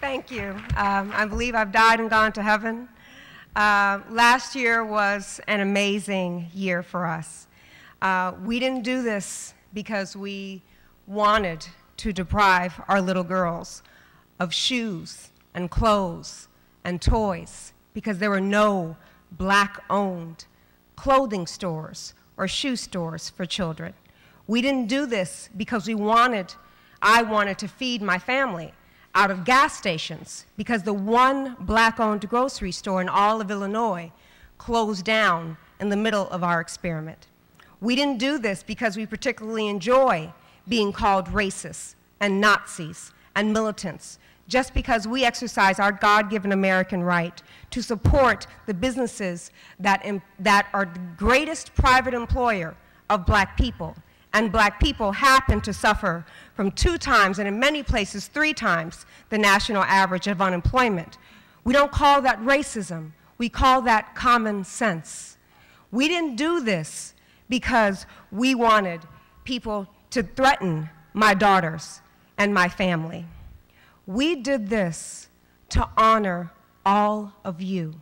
Thank you. I believe I've died and gone to heaven. Last year was an amazing year for us. We didn't do this because we wanted to deprive our little girls of shoes and clothes and toys, because there were no Black-owned clothing stores or shoe stores for children. We didn't do this because I wanted to feed my family out of gas stations, because the one Black-owned grocery store in all of Illinois closed down in the middle of our experiment. We didn't do this because we particularly enjoy being called racists and Nazis and militants, just because we exercise our God-given American right to support the businesses that are the greatest private employer of Black people. And Black people happen to suffer from 2 times, and in many places 3 times, the national average of unemployment. We don't call that racism. We call that common sense. We didn't do this because we wanted people to threaten my daughters and my family. We did this to honor all of you.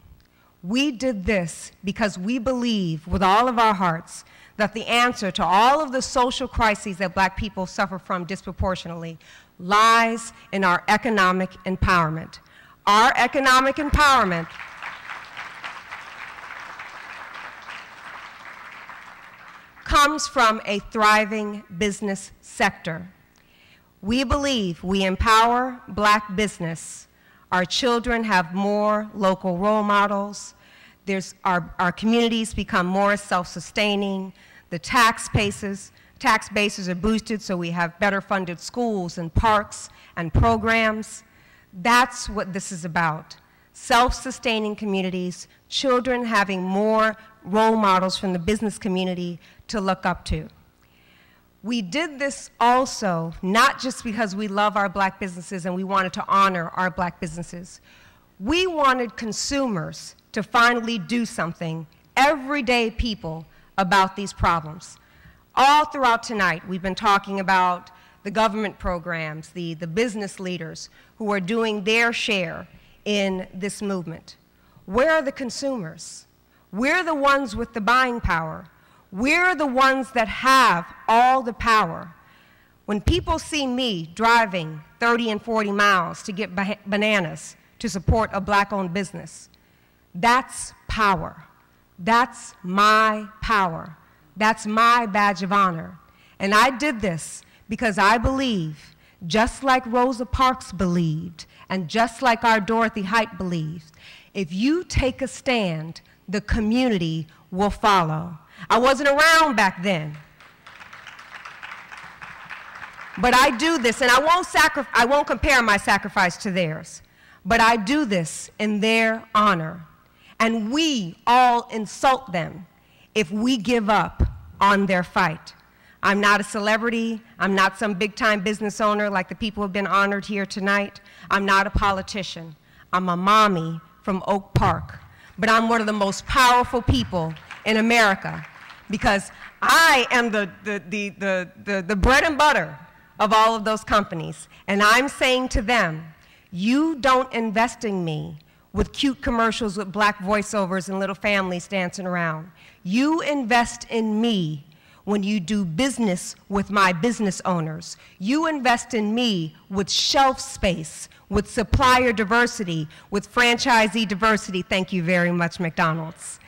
We did this because we believe with all of our hearts that the answer to all of the social crises that Black people suffer from disproportionately lies in our economic empowerment. Our economic empowerment comes from a thriving business sector. We believe we empower Black business. Our children have more local role models. Our communities become more self-sustaining. The tax bases are boosted, so we have better funded schools and parks and programs. That's what this is about. Self-sustaining communities, children having more role models from the business community to look up to. We did this also not just because we love our Black businesses and we wanted to honor our Black businesses. We wanted consumers to finally do something, everyday people, about these problems. All throughout tonight, we've been talking about the government programs, the business leaders who are doing their share in this movement. Where are the consumers? We're the ones with the buying power. We're the ones that have all the power. When people see me driving 30 and 40 miles to get bananas to support a Black-owned business, that's power. That's my power. That's my badge of honor. And I did this because I believe, just like Rosa Parks believed, and just like our Dorothy Height believed, if you take a stand, the community will follow. I wasn't around back then. But I do this, and I won't compare my sacrifice to theirs, but I do this in their honor. And we all insult them if we give up on their fight. I'm not a celebrity. I'm not some big-time business owner like the people who have been honored here tonight. I'm not a politician. I'm a mommy from Oak Park. But I'm one of the most powerful people in America because I am the bread and butter of all of those companies. And I'm saying to them, you don't invest in me with cute commercials with Black voiceovers and little families dancing around. You invest in me when you do business with my business owners. You invest in me with shelf space, with supplier diversity, with franchisee diversity. Thank you very much, McDonald's.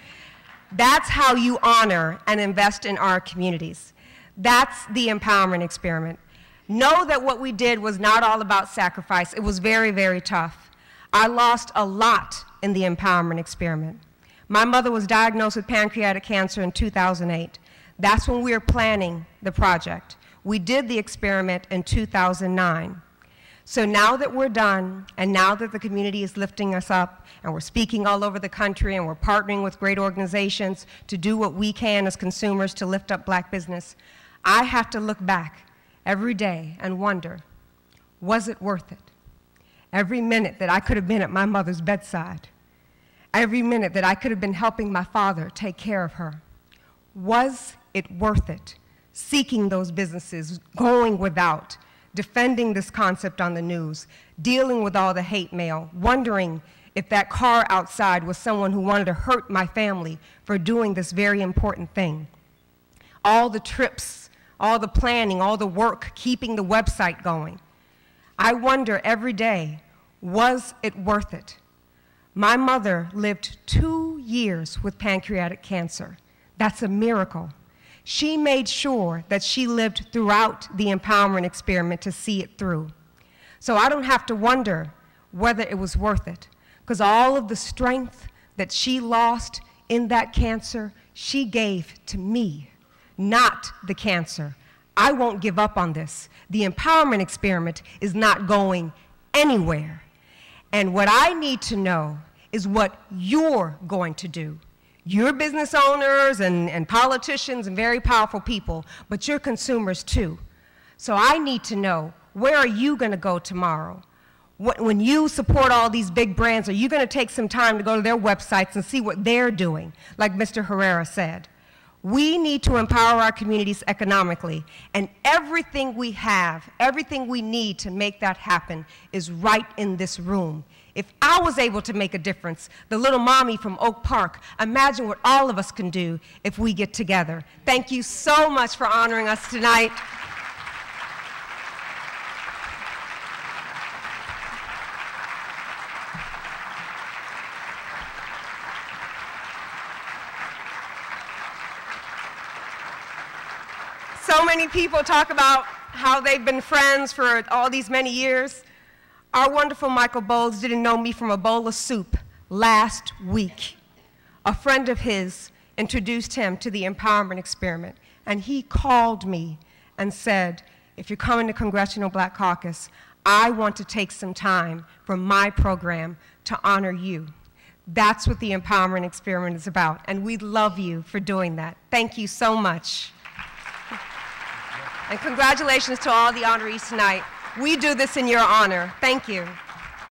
That's how you honor and invest in our communities. That's the empowerment experiment. Know that what we did was not all about sacrifice. It was very, very tough. I lost a lot in the empowerment experiment. My mother was diagnosed with pancreatic cancer in 2008. That's when we were planning the project. We did the experiment in 2009. So now that we're done, and now that the community is lifting us up, and we're speaking all over the country, and we're partnering with great organizations to do what we can as consumers to lift up Black business, I have to look back every day and wonder, was it worth it? Every minute that I could have been at my mother's bedside, every minute that I could have been helping my father take care of her, was it worth it? Seeking those businesses, going without, defending this concept on the news, dealing with all the hate mail, wondering if that car outside was someone who wanted to hurt my family for doing this very important thing. All the trips, all the planning, all the work, keeping the website going. I wonder every day, was it worth it? My mother lived 2 years with pancreatic cancer. That's a miracle. She made sure that she lived throughout the empowerment experiment to see it through. So I don't have to wonder whether it was worth it, because all of the strength that she lost in that cancer, she gave to me, not the cancer. I won't give up on this. The empowerment experiment is not going anywhere. And what I need to know is what you're going to do. You're business owners and politicians and very powerful people, but you're consumers too. So I need to know, where are you going to go tomorrow? When you support all these big brands, are you going to take some time to go to their websites and see what they're doing, like Mr. Herrera said? We need to empower our communities economically, and everything we have, everything we need to make that happen is right in this room. If I was able to make a difference, the little mommy from Oak Park, imagine what all of us can do if we get together. Thank you so much for honoring us tonight. So many people talk about how they've been friends for all these many years. Our wonderful Michael Bowles didn't know me from a bowl of soup last week. A friend of his introduced him to the empowerment experiment, and he called me and said, if you're coming to Congressional Black Caucus, I want to take some time from my program to honor you. That's what the empowerment experiment is about, and we love you for doing that. Thank you so much. And congratulations to all the honorees tonight. We do this in your honor. Thank you.